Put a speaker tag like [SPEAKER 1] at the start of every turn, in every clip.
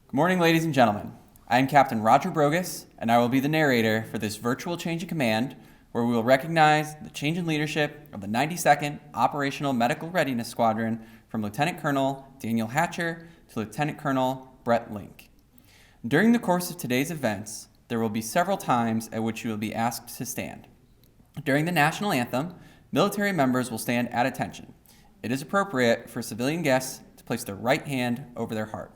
[SPEAKER 1] Good morning, ladies and gentlemen. I am Captain Roger Brogus, and I will be the narrator for this virtual change of command, where we will recognize the change in leadership of the 92nd Operational Medical Readiness Squadron from Lieutenant Colonel Daniel Hatcher to Lieutenant Colonel Brett Link. During the course of today's events, there will be several times at which you will be asked to stand. During the national anthem, military members will stand at attention. It is appropriate for civilian guests to place their right hand over their heart.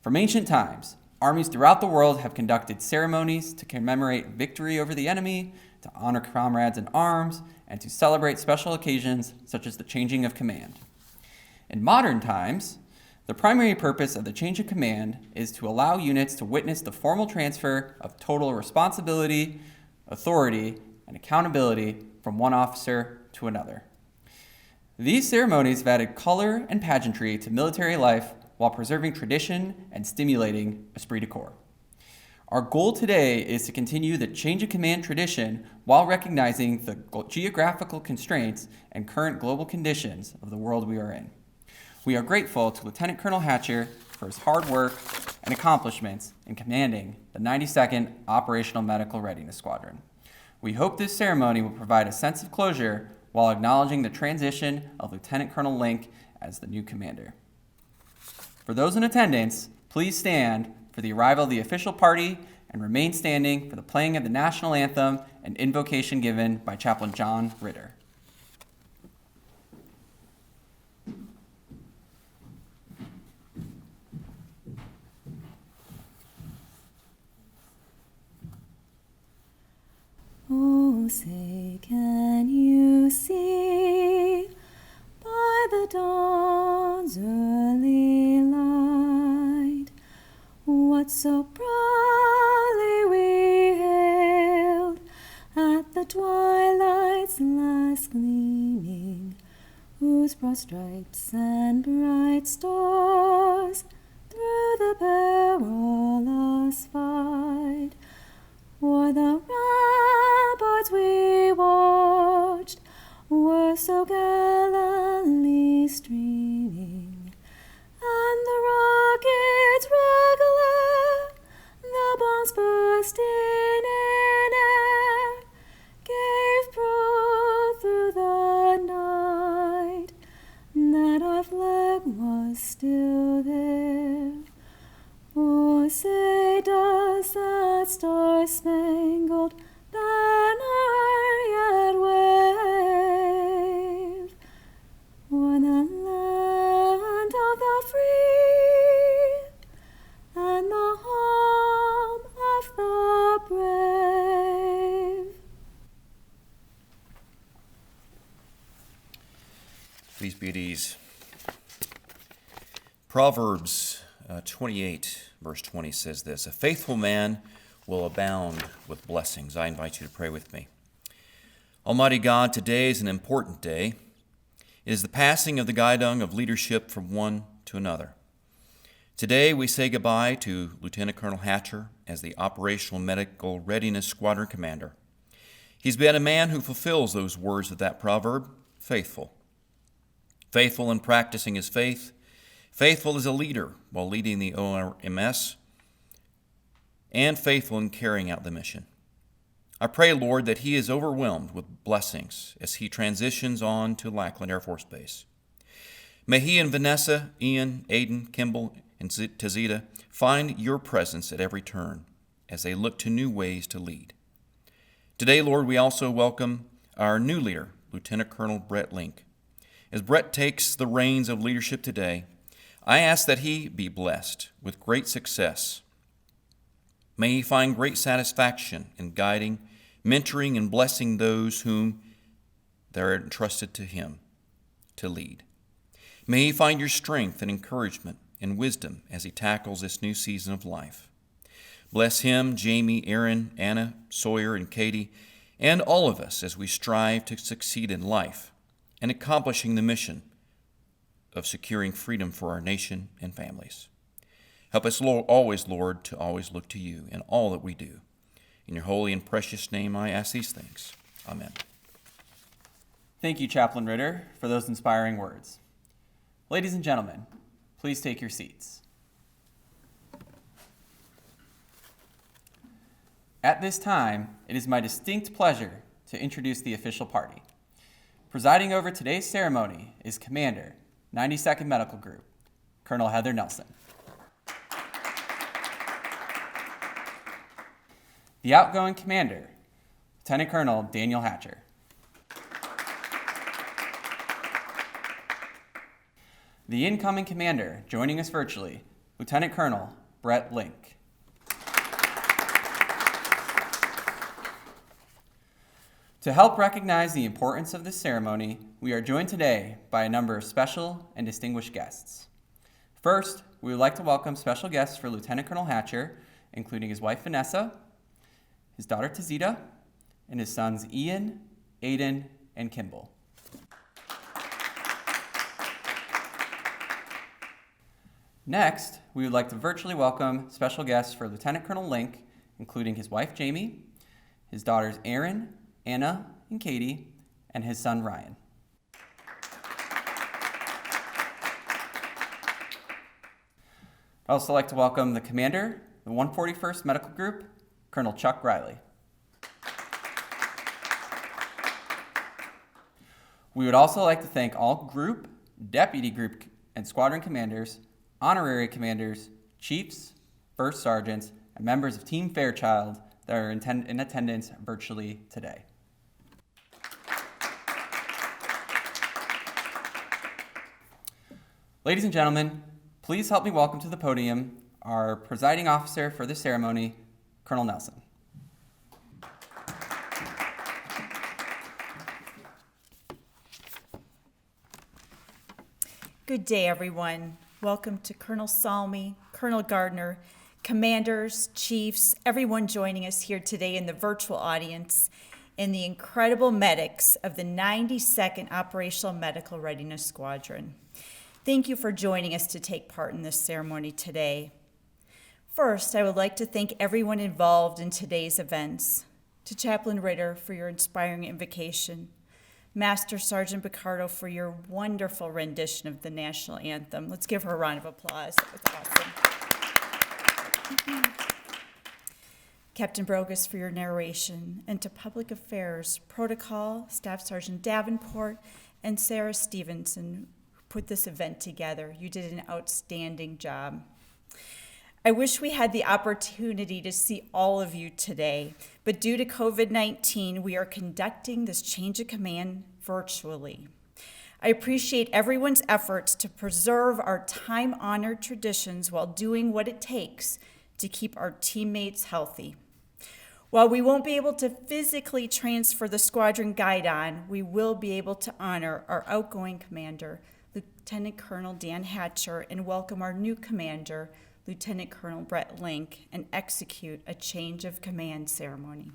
[SPEAKER 1] From ancient times, armies throughout the world have conducted ceremonies to commemorate victory over the enemy, to honor comrades in arms, and to celebrate special occasions such as the changing of command. In modern times, the primary purpose of the change of command is to allow units to witness the formal transfer of total responsibility, authority, and accountability from one officer to another. These ceremonies have added color and pageantry to military life while preserving tradition and stimulating esprit de corps. Our goal today is to continue the change of command tradition while recognizing the geographical constraints and current global conditions of the world we are in. We are grateful to Lieutenant Colonel Hatcher for his hard work and accomplishments in commanding the 92nd Operational Medical Readiness Squadron. We hope this ceremony will provide a sense of closure while acknowledging the transition of Lieutenant Colonel Link as the new commander. For those in attendance, please stand for the arrival of the official party and remain standing for the playing of the national anthem and invocation given by Chaplain John Ritter.
[SPEAKER 2] Oh, say, can you see by the dawn's early light what so proudly we hailed at the twilight's last gleaming, whose broad stripes and bright stars through the perilous fight o'er the ramparts we watched were so gallantly streaming, and the rockets regular, the bombs bursting in air, gave proof through the night that our flag was still there. Oh, say, does that star-spangled banner yet wave o'er the land of the free and the home of the brave?
[SPEAKER 3] Please be at ease. Proverbs 28, verse 20 says this: "A faithful man will abound with blessings." I invite you to pray with me. Almighty God, today is an important day. It is the passing of the guidon of leadership from one to another. Today we say goodbye to Lieutenant Colonel Hatcher as the Operational Medical Readiness Squadron Commander. He's been a man who fulfills those words of that proverb, faithful. Faithful in practicing his faith, faithful as a leader while leading the ORMS, and faithful in carrying out the mission. I pray, Lord, that he is overwhelmed with blessings as he transitions on to Lackland Air Force Base. May he and Vanessa, Ian, Aiden, Kimball, and Tazita find your presence at every turn as they look to new ways to lead. Today, Lord, we also welcome our new leader, Lieutenant Colonel Brett Link. As Brett takes the reins of leadership today, I ask that he be blessed with great success. May he find great satisfaction in guiding, mentoring, and blessing those whom they are entrusted to him to lead. May he find your strength and encouragement and wisdom as he tackles this new season of life. Bless him, Jamie, Aaron, Anna, Sawyer, and Katie, and all of us as we strive to succeed in life and accomplishing the mission of securing freedom for our nation and families. Help us always, Lord, to always look to you in all that we do. In your holy and precious name I ask these things. Amen.
[SPEAKER 1] Thank you, Chaplain Ritter, for those inspiring words. Ladies and gentlemen, please take your seats. At this time, it is my distinct pleasure to introduce the official party. Presiding over today's ceremony is Commander, 92nd Medical Group, Colonel Heather Nelson. The outgoing Commander, Lieutenant Colonel Daniel Hatcher. The incoming Commander, joining us virtually, Lieutenant Colonel Brett Link. To help recognize the importance of this ceremony, we are joined today by a number of special and distinguished guests. First, we would like to welcome special guests for Lieutenant Colonel Hatcher, including his wife Vanessa, his daughter Tazita, and his sons Ian, Aiden, and Kimball. Next, we would like to virtually welcome special guests for Lieutenant Colonel Link, including his wife Jamie, his daughters Erin, Anna, and Katie, and his son Ryan. I'd also like to welcome the Commander, the 141st Medical Group, Colonel Chuck Riley. We would also like to thank all group, deputy group, and squadron commanders, honorary commanders, chiefs, first sergeants, and members of Team Fairchild that are in attendance virtually today. Ladies and gentlemen, please help me welcome to the podium our presiding officer for this ceremony, Colonel Nelson.
[SPEAKER 2] Good day, everyone. Welcome to Colonel Salmi, Colonel Gardner, commanders, chiefs, everyone joining us here today in the virtual audience, and the incredible medics of the 92nd Operational Medical Readiness Squadron. Thank you for joining us to take part in this ceremony today. First, I would like to thank everyone involved in today's events. To Chaplain Ritter for your inspiring invocation, Master Sergeant Picardo for your wonderful rendition of the national anthem. Let's give her a round of applause. That was awesome. Captain Brogus for your narration, and to Public Affairs, Protocol, Staff Sergeant Davenport, and Sarah Stevenson, who put this event together. You did an outstanding job. I wish we had the opportunity to see all of you today, but due to COVID-19, we are conducting this change of command virtually. I appreciate everyone's efforts to preserve our time-honored traditions while doing what it takes to keep our teammates healthy. While we won't be able to physically transfer the squadron guidon, we will be able to honor our outgoing commander, Lieutenant Colonel Dan Hatcher, and welcome our new commander, Lieutenant Colonel Brett Link, and execute a change of command ceremony.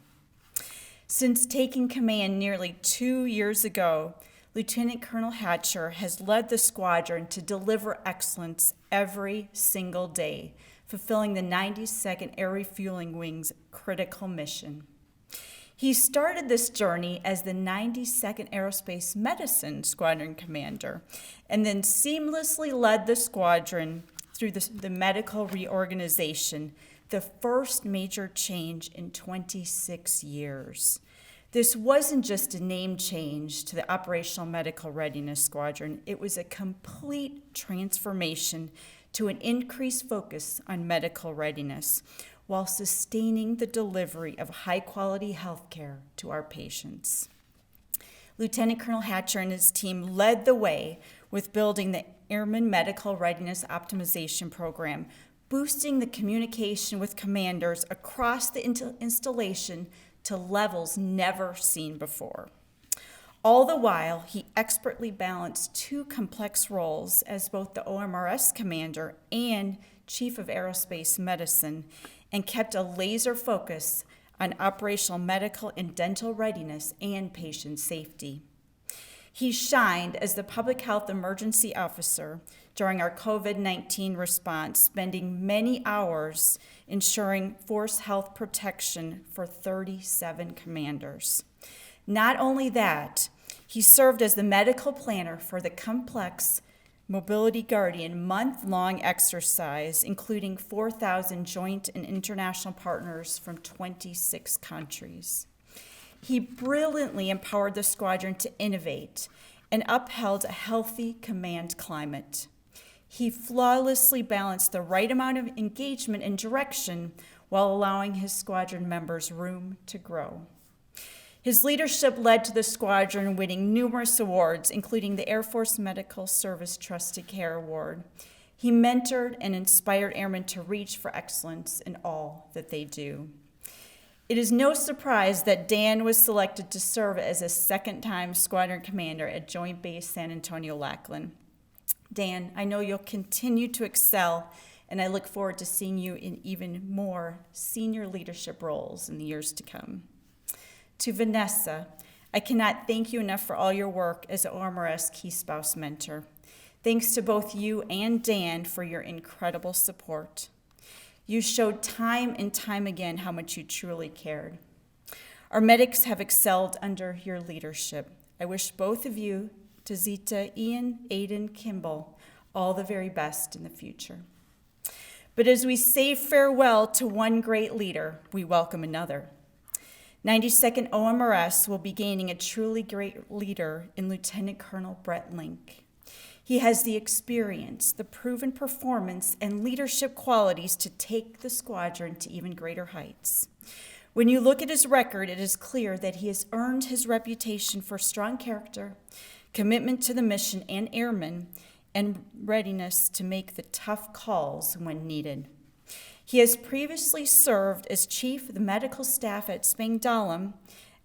[SPEAKER 2] Since taking command nearly 2 years ago, Lieutenant Colonel Hatcher has led the squadron to deliver excellence every single day, fulfilling the 92nd Air Refueling Wing's critical mission. He started this journey as the 92nd Aerospace Medicine Squadron Commander, and then seamlessly led the squadron through the medical reorganization, the first major change in 26 years. This wasn't just a name change to the Operational Medical Readiness Squadron. It was a complete transformation to an increased focus on medical readiness while sustaining the delivery of high-quality health care to our patients. Lieutenant Colonel Hatcher and his team led the way with building the Airman Medical Readiness Optimization Program, boosting the communication with commanders across the installation to levels never seen before. All the while, he expertly balanced two complex roles as both the OMRS commander and Chief of Aerospace Medicine, and kept a laser focus on operational medical and dental readiness and patient safety. He shined as the public health emergency officer during our COVID-19 response, spending many hours ensuring force health protection for 37 commanders. Not only that, he served as the medical planner for the complex Mobility Guardian month-long exercise, including 4,000 joint and international partners from 26 countries. He brilliantly empowered the squadron to innovate and upheld a healthy command climate. He flawlessly balanced the right amount of engagement and direction while allowing his squadron members room to grow. His leadership led to the squadron winning numerous awards, including the Air Force Medical Service Trusted Care Award. He mentored and inspired airmen to reach for excellence in all that they do. It is no surprise that Dan was selected to serve as a second-time squadron commander at Joint Base San Antonio-Lackland. Dan, I know you'll continue to excel, and I look forward to seeing you in even more senior leadership roles in the years to come. To Vanessa, I cannot thank you enough for all your work as OMRS Key Spouse Mentor. Thanks to both you and Dan for your incredible support. You showed time and time again how much you truly cared. Our medics have excelled under your leadership. I wish both of you, Tazita, Ian, Aiden, Kimball, all the very best in the future. But as we say farewell to one great leader, we welcome another. 92nd OMRS will be gaining a truly great leader in Lieutenant Colonel Brett Link. He has the experience, the proven performance, and leadership qualities to take the squadron to even greater heights. When you look at his record, it is clear that he has earned his reputation for strong character, commitment to the mission and airmen, and readiness to make the tough calls when needed. He has previously served as chief of the medical staff at Spangdahlem,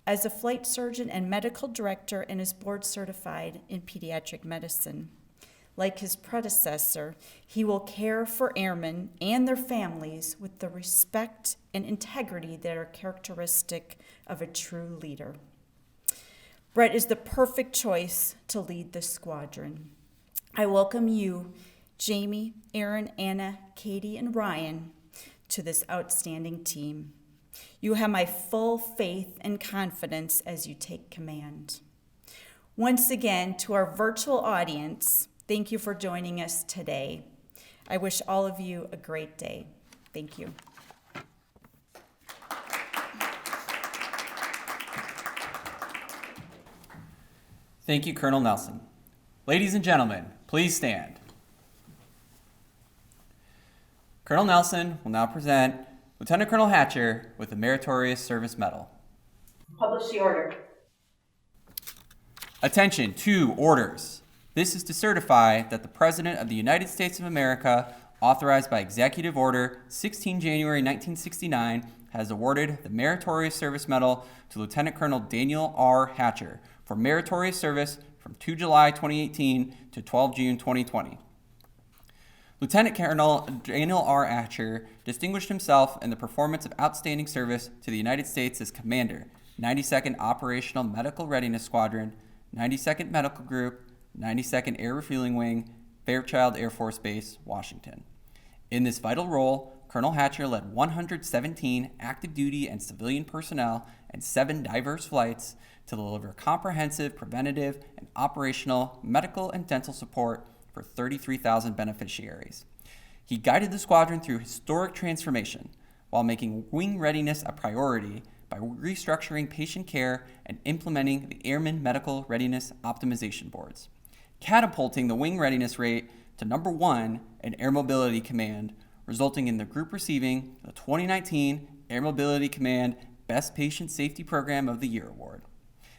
[SPEAKER 2] as a flight surgeon and medical director, and is board certified in pediatric medicine. Like his predecessor, he will care for airmen and their families with the respect and integrity that are characteristic of a true leader. Brett is the perfect choice to lead the squadron. I welcome you, Jamie, Aaron, Anna, Katie, and Ryan, to this outstanding team. You have my full faith and confidence as you take command. Once again, to our virtual audience, thank you for joining us today. I wish all of you a great day. Thank you.
[SPEAKER 1] Thank you, Colonel Nelson. Ladies and gentlemen, please stand. Colonel Nelson will now present Lieutenant Colonel Hatcher with the Meritorious Service Medal.
[SPEAKER 4] Publish the order.
[SPEAKER 1] Attention to orders. This is to certify that the President of the United States of America, authorized by Executive Order 16 January 1969, has awarded the Meritorious Service Medal to Lieutenant Colonel Daniel R. Hatcher for meritorious service from 2 July 2018 to 12 June 2020. Lieutenant Colonel Daniel R. Hatcher distinguished himself in the performance of outstanding service to the United States as Commander, 92nd Operational Medical Readiness Squadron, 92nd Medical Group, 92nd Air Refueling Wing, Fairchild Air Force Base, Washington. In this vital role, Colonel Hatcher led 117 active duty and civilian personnel and 7 diverse flights to deliver comprehensive preventative and operational medical and dental support for 33,000 beneficiaries. He guided the squadron through historic transformation while making wing readiness a priority by restructuring patient care and implementing the Airman Medical Readiness Optimization Boards, catapulting the wing readiness rate to number 1 in Air Mobility Command, resulting in the group receiving the 2019 Air Mobility Command Best Patient Safety Program of the Year Award.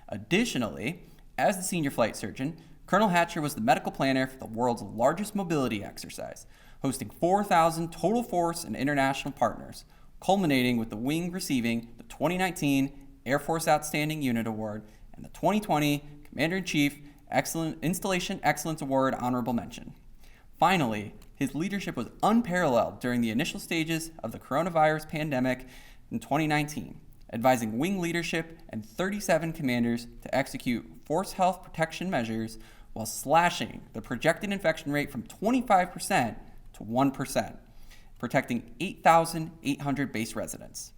[SPEAKER 1] Additionally, as the senior flight surgeon, Colonel Hatcher was the medical planner for the world's largest mobility exercise, hosting 4,000 total force and international partners, culminating with the wing receiving the 2019 Air Force Outstanding Unit Award and the 2020 Commander-in-Chief Installation Excellence Award Honorable Mention. Finally, his leadership was unparalleled during the initial stages of the coronavirus pandemic in 2019, advising wing leadership and 37 commanders to execute force health protection measures while slashing the projected infection rate from 25% to 1%, protecting 8,800 base residents.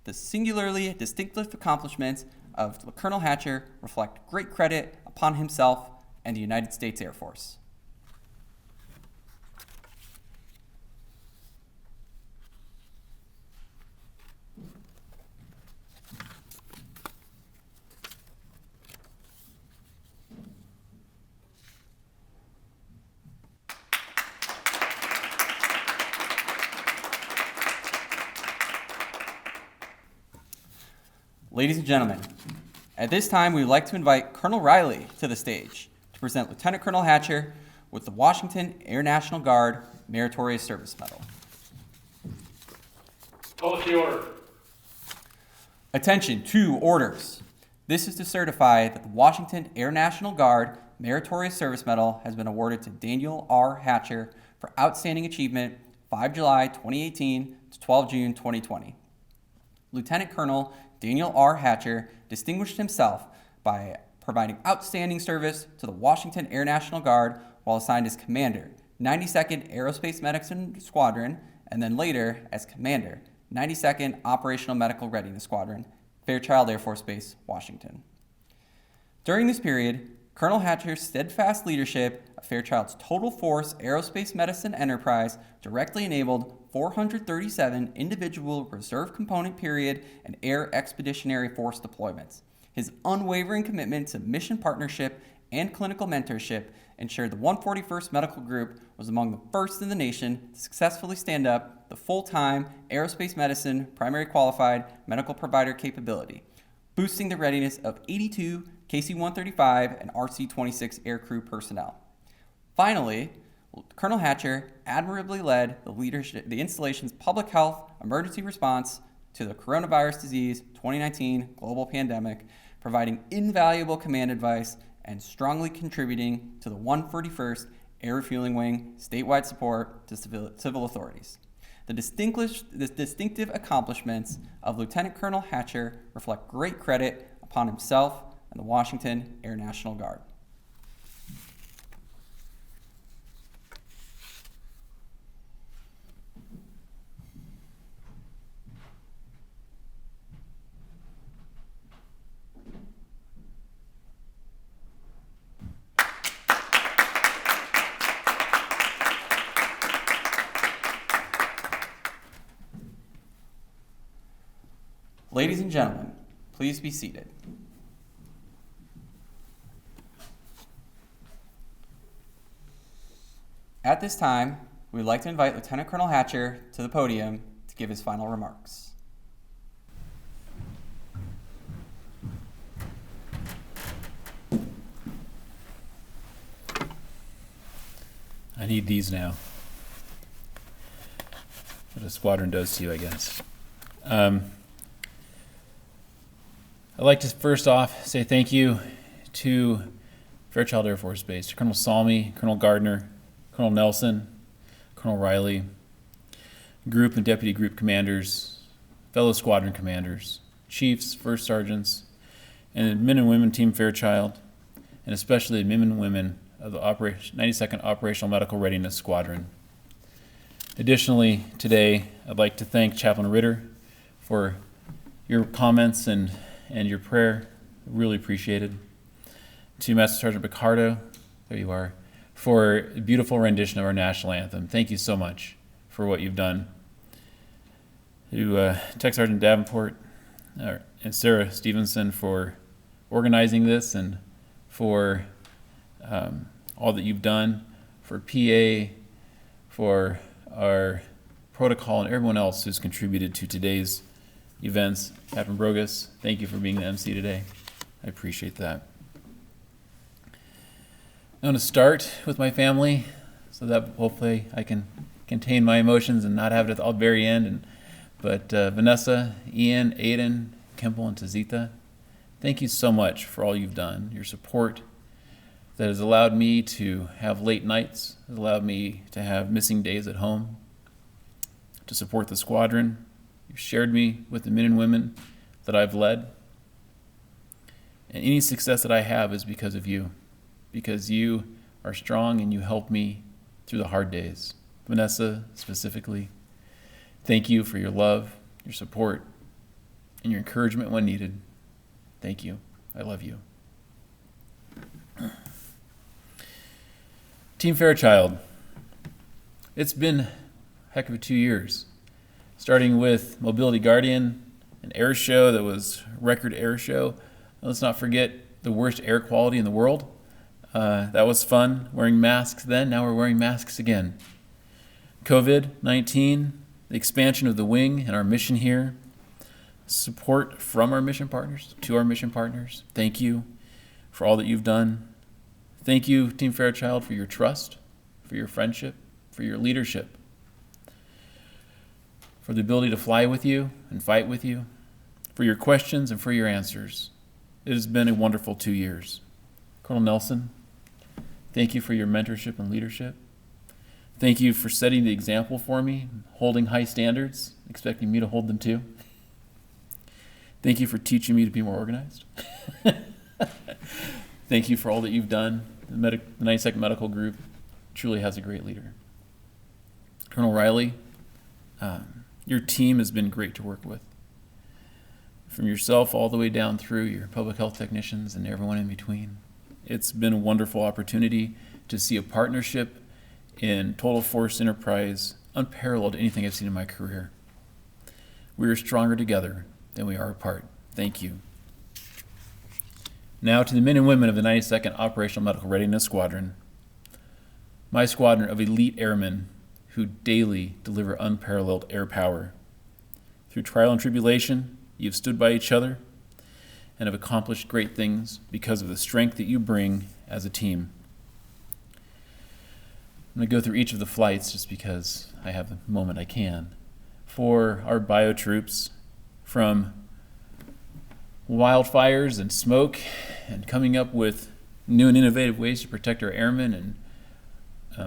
[SPEAKER 1] The singularly distinctive accomplishments of Colonel Hatcher reflect great credit upon himself and the United States Air Force. Ladies and gentlemen, at this time, we would like to invite Colonel Riley to the stage to present Lieutenant Colonel Hatcher with the Washington Air National Guard Meritorious Service Medal.
[SPEAKER 5] Policy order.
[SPEAKER 1] Attention to orders. This is to certify that the Washington Air National Guard Meritorious Service Medal has been awarded to Daniel R. Hatcher for outstanding achievement 5 July 2018 to 12 June 2020. Lieutenant Colonel Daniel R. Hatcher distinguished himself by providing outstanding service to the Washington Air National Guard while assigned as Commander, 92nd Aerospace Medicine Squadron, and then later as Commander, 92nd Operational Medical Readiness Squadron, Fairchild Air Force Base, Washington. During this period, Colonel Hatcher's steadfast leadership of Fairchild's Total Force Aerospace Medicine enterprise directly enabled 437 individual reserve component period and air expeditionary force deployments. His unwavering commitment to mission partnership and clinical mentorship ensured the 141st Medical Group was among the first in the nation to successfully stand up the full-time aerospace medicine primary qualified medical provider capability, boosting the readiness of 82 KC-135 and RC-26 aircrew personnel. Finally, Colonel Hatcher admirably led the installation's public health emergency response to the coronavirus disease 2019 global pandemic, providing invaluable command advice and strongly contributing to the 141st Air Refueling Wing statewide support to civil authorities. The distinctive accomplishments of Lieutenant Colonel Hatcher reflect great credit upon himself and the Washington Air National Guard. Ladies and gentlemen, please be seated. At this time, we would like to invite Lieutenant Colonel Hatcher to the podium to give his final remarks.
[SPEAKER 6] I need these now. What a squadron does to you, I guess. I'd like to first off say thank you to Fairchild Air Force Base, to Colonel Salmi, Colonel Gardner, Colonel Nelson, Colonel Riley, group and deputy group commanders, fellow squadron commanders, chiefs, first sergeants, and men and women Team Fairchild, and especially the men and women of the 92nd Operational Medical Readiness Squadron. Additionally, today, I'd like to thank Chaplain Ritter for your comments and your prayer. Really appreciated. To Master Sergeant Picardo, there you are, for a beautiful rendition of our national anthem. Thank you so much for what you've done. To Tech Sergeant Davenport and Sarah Stevenson for organizing this and for all that you've done, for PA, for our protocol, and everyone else who's contributed to today's events. Captain Brogus, thank you for being the MC today. I appreciate that. I'm going to start with my family so that hopefully I can contain my emotions and not have it at the very end. But Vanessa, Ian, Aiden, Kimball, and Tazita, thank you so much for all you've done. Your support that has allowed me to have late nights, has allowed me to have missing days at home, to support the squadron. You've shared me with the men and women that I've led. And any success that I have is because of you, because you are strong and you help me through the hard days. Vanessa, specifically, thank you for your love, your support, and your encouragement when needed. Thank you. I love you. Team Fairchild, it's been a heck of a 2 years, starting with Mobility Guardian, an air show that was a record air show. Let's not forget the worst air quality in the world. That was fun, wearing masks then. Now we're wearing masks again. COVID-19, the expansion of the wing and our mission here, support from our mission partners, to our mission partners. Thank you for all that you've done. Thank you, Team Fairchild, for your trust, for your friendship, for your leadership, for the ability to fly with you and fight with you, for your questions and for your answers. It has been a wonderful 2 years. Colonel Nelson, thank you for your mentorship and leadership. Thank you for setting the example for me, holding high standards, expecting me to hold them too. Thank you for teaching me to be more organized. Thank you for all that you've done. The 92nd Medical Group truly has a great leader. Colonel Riley, your team has been great to work with. From yourself all the way down through your public health technicians and everyone in between. It's been a wonderful opportunity to see a partnership in total force enterprise unparalleled to anything I've seen in my career. We are stronger together than we are apart. Thank you. Now to the men and women of the 92nd Operational Medical Readiness Squadron, my squadron of elite airmen who daily deliver unparalleled air power. Through trial and tribulation, you've stood by each other and have accomplished great things because of the strength that you bring as a team. I'm going to go through each of the flights just because I have the moment I can. For our bio troops, from wildfires and smoke and coming up with new and innovative ways to protect our airmen and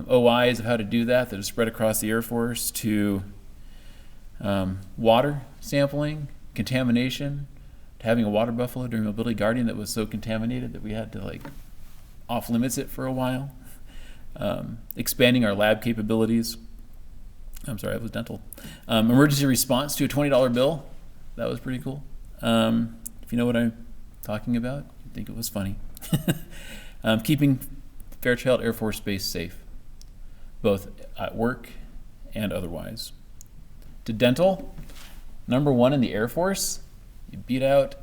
[SPEAKER 6] OIs of how to do that have spread across the Air Force, to water sampling, contamination, to having a water buffalo during Mobility Guardian that was so contaminated that we had to off limits it for a while. Expanding our lab capabilities. I'm sorry, that was dental. Emergency response to a $20 bill. That was pretty cool. If you know what I'm talking about, you think it was funny. Keeping Fairchild Air Force Base safe, both at work and otherwise. To dental, #1 in the Air Force, you beat out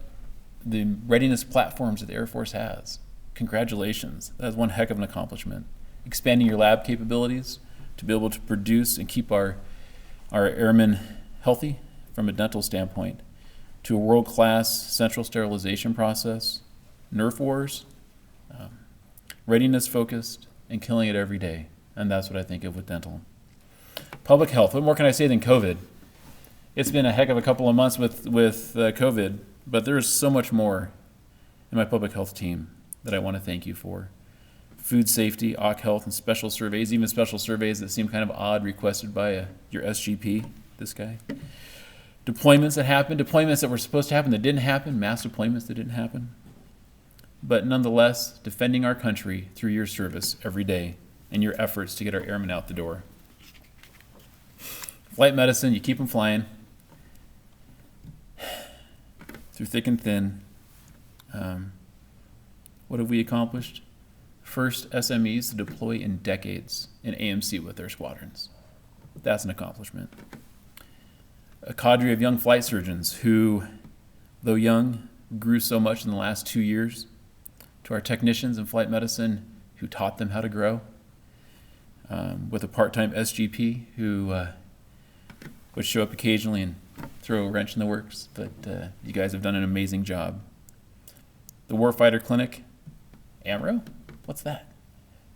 [SPEAKER 6] the readiness platforms that the Air Force has. Congratulations. That is one heck of an accomplishment. Expanding your lab capabilities to be able to produce and keep our airmen healthy from a dental standpoint, to a world-class central sterilization process, nerf wars, readiness focused, and killing it every day. And that's what I think of with dental. Public health, what more can I say than COVID? It's been a heck of a couple of months with COVID, but there is so much more in my public health team that I want to thank you for. Food safety, OC health, and special surveys, even special surveys that seem kind of odd requested by your SGP, this guy. Deployments that happened, deployments that were supposed to happen that didn't happen, mass deployments that didn't happen. But nonetheless, defending our country through your service every day and your efforts to get our airmen out the door. Flight medicine, you keep them flying through thick and thin. What have we accomplished? First SMEs to deploy in decades in AMC with their squadrons. That's an accomplishment. A cadre of young flight surgeons who, though young, grew so much in the last 2 years. To our technicians in flight medicine who taught them how to grow. With a part-time SGP who would show up occasionally and throw a wrench in the works, but you guys have done an amazing job. The Warfighter Clinic, AMRO? What's that?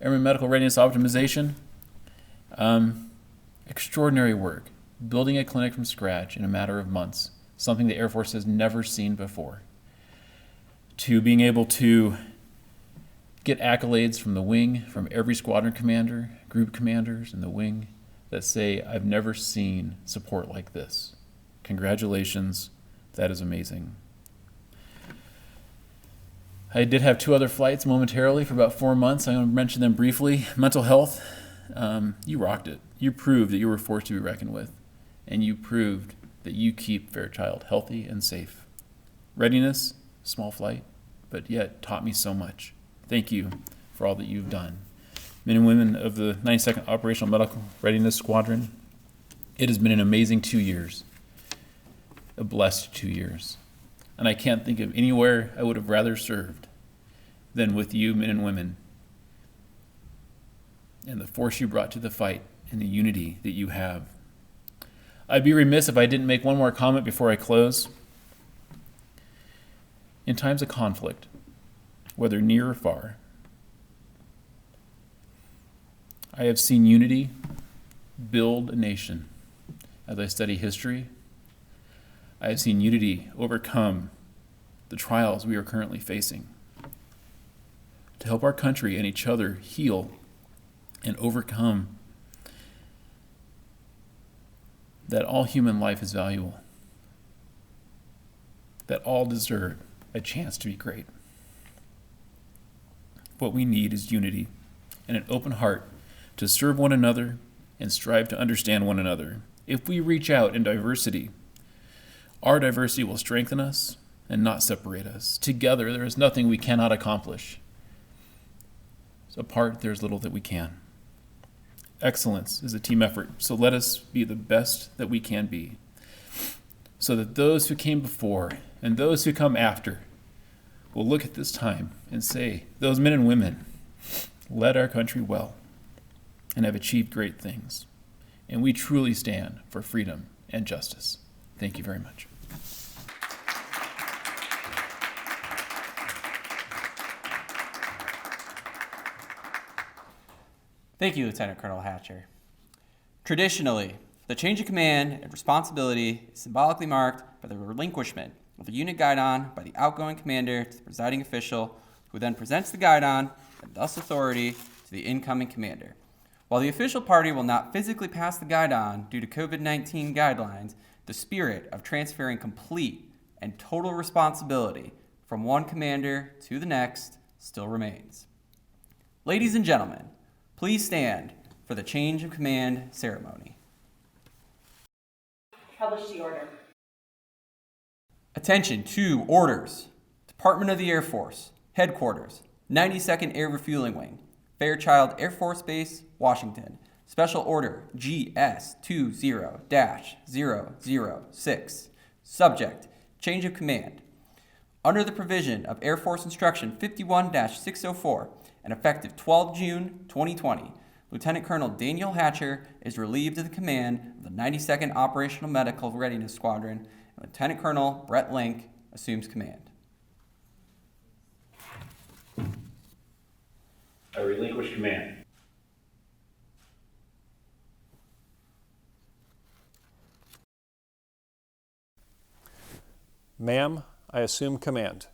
[SPEAKER 6] Airman Medical Readiness Optimization. Extraordinary work. Building a clinic from scratch in a matter of months, something the Air Force has never seen before. To being able to get accolades from the wing, from every squadron commander, group commanders in the wing that say, I've never seen support like this. Congratulations, that is amazing. I did have 2 other flights momentarily for about 4 months. I'm going to mention them briefly. Mental health, you rocked it. You proved that you were a force to be reckoned with, and you proved that you keep Fairchild healthy and safe. Readiness, small flight, but yet taught me so much. Thank you for all that you've done. Men and women of the 92nd Operational Medical Readiness Squadron, it has been an amazing 2 years, a blessed 2 years. And I can't think of anywhere I would have rather served than with you, men and women, and the force you brought to the fight and the unity that you have. I'd be remiss if I didn't make one more comment before I close. In times of conflict, whether near or far, I have seen unity build a nation. As I study history, I have seen unity overcome the trials we are currently facing. To help our country and each other heal and overcome that all human life is valuable, that all deserve a chance to be great. What we need is unity and an open heart to serve one another and strive to understand one another. If we reach out in diversity, our diversity will strengthen us and not separate us. Together, there is nothing we cannot accomplish. Apart, there's little that we can. Excellence is a team effort, so let us be the best that we can be, so that those who came before and those who come after will look at this time and say, those men and women led our country well and have achieved great things. And we truly stand for freedom and justice. Thank you very much.
[SPEAKER 1] Thank you, Lieutenant Colonel Hatcher. Traditionally, the change of command and responsibility is symbolically marked by the relinquishment of the unit guidon by the outgoing commander to the presiding official, who then presents the guidon and thus authority to the incoming commander. While the official party will not physically pass the guidon due to COVID-19 guidelines, the spirit of transferring complete and total responsibility from one commander to the next still remains. Ladies and gentlemen, please stand for the change of command ceremony.
[SPEAKER 4] Publish the order.
[SPEAKER 1] Attention to orders. Department of the Air Force, Headquarters, 92nd Air Refueling Wing, Fairchild Air Force Base, Washington. Special Order GS20-006. Subject, change of command. Under the provision of Air Force Instruction 51-604 and effective 12 June 2020, Lieutenant Colonel Daniel Hatcher is relieved of the command of the 92nd Operational Medical Readiness Squadron, and Lieutenant Colonel Brett Link assumes command.
[SPEAKER 5] I relinquish command.
[SPEAKER 7] Ma'am, I assume command.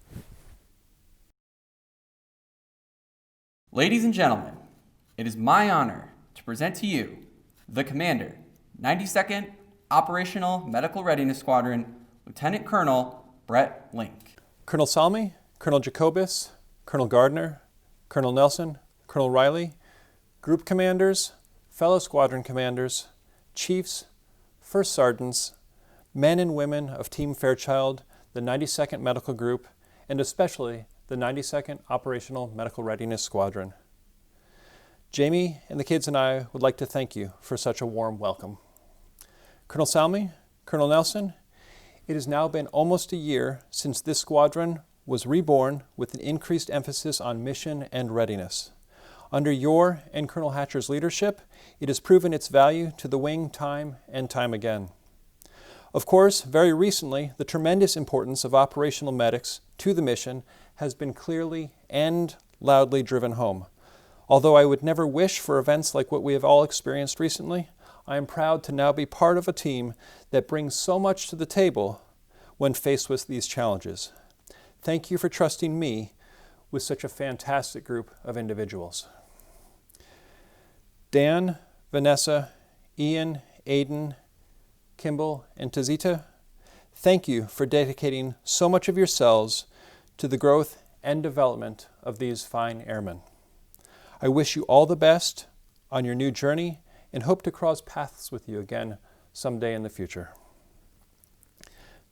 [SPEAKER 1] Ladies and gentlemen, it is my honor to present to you the Commander, 92nd Operational Medical Readiness Squadron, Lieutenant Colonel Brett Link.
[SPEAKER 7] Colonel Salmi, Colonel Jacobus, Colonel Gardner, Colonel Nelson, Colonel Riley, group commanders, fellow squadron commanders, chiefs, first sergeants, men and women of Team Fairchild, the 92nd Medical Group, and especially the 92nd Operational Medical Readiness Squadron. Jamie and the kids and I would like to thank you for such a warm welcome. Colonel Salmi, Colonel Nelson, it has now been almost a year since this squadron was reborn with an increased emphasis on mission and readiness. Under your and Colonel Hatcher's leadership, it has proven its value to the wing time and time again. Of course, very recently, the tremendous importance of operational medics to the mission has been clearly and loudly driven home. Although I would never wish for events like what we have all experienced recently, I am proud to now be part of a team that brings so much to the table when faced with these challenges. Thank you for trusting me with such a fantastic group of individuals. Dan, Vanessa, Ian, Aiden, Kimball, and Tazita, thank you for dedicating so much of yourselves to the growth and development of these fine airmen. I wish you all the best on your new journey and hope to cross paths with you again someday in the future.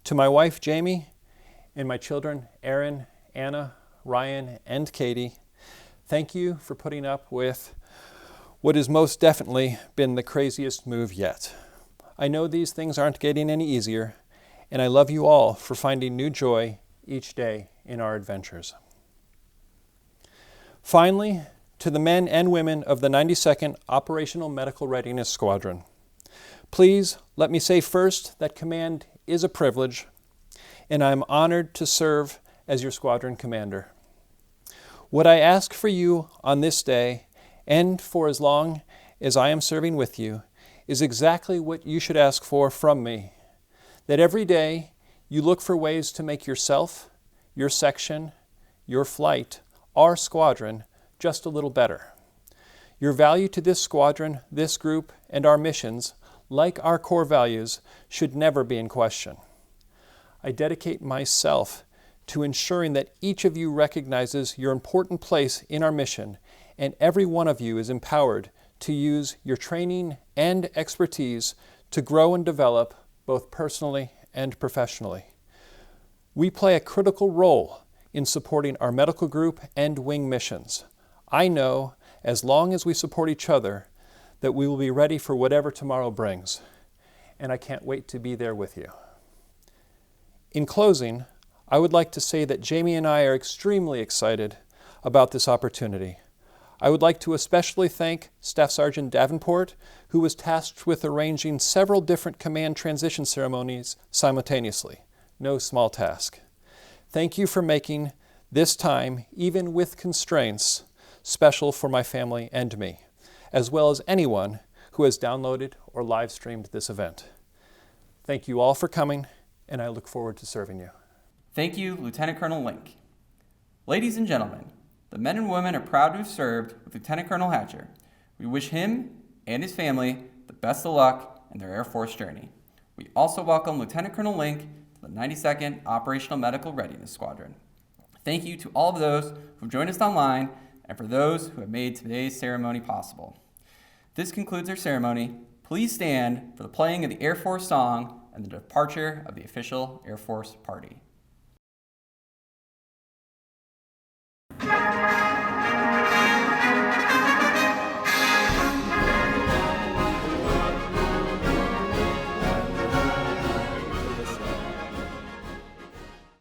[SPEAKER 7] To my wife, Jamie, and my children, Aaron, Anna, Ryan, and Katie, thank you for putting up with what has most definitely been the craziest move yet. I know these things aren't getting any easier, and I love you all for finding new joy each day in our adventures. Finally, to the men and women of the 92nd Operational Medical Readiness Squadron, please let me say first that command is a privilege, and I am honored to serve as your squadron commander. What I ask for you on this day, and for as long as I am serving with you, is exactly what you should ask for from me. That every day you look for ways to make yourself, your section, your flight, our squadron, just a little better. Your value to this squadron, this group, and our missions, like our core values, should never be in question. I dedicate myself to ensuring that each of you recognizes your important place in our mission, and every one of you is empowered to use your training and expertise to grow and develop both personally and professionally. We play a critical role in supporting our medical group and wing missions. I know, as long as we support each other, that we will be ready for whatever tomorrow brings, and I can't wait to be there with you. In closing, I would like to say that Jamie and I are extremely excited about this opportunity. I would like to especially thank Staff Sergeant Davenport, who was tasked with arranging several different command transition ceremonies simultaneously. No small task. Thank you for making this time, even with constraints, special for my family and me, as well as anyone who has downloaded or live streamed this event. Thank you all for coming, and I look forward to serving you.
[SPEAKER 1] Thank you, Lieutenant Colonel Link. Ladies and gentlemen, the men and women are proud to have served with Lieutenant Colonel Hatcher. We wish him and his family the best of luck in their Air Force journey. We also welcome Lieutenant Colonel Link to the 92nd Operational Medical Readiness Squadron. Thank you to all of those who have joined us online and for those who have made today's ceremony possible. This concludes our ceremony. Please stand for the playing of the Air Force song and the departure of the official Air Force party.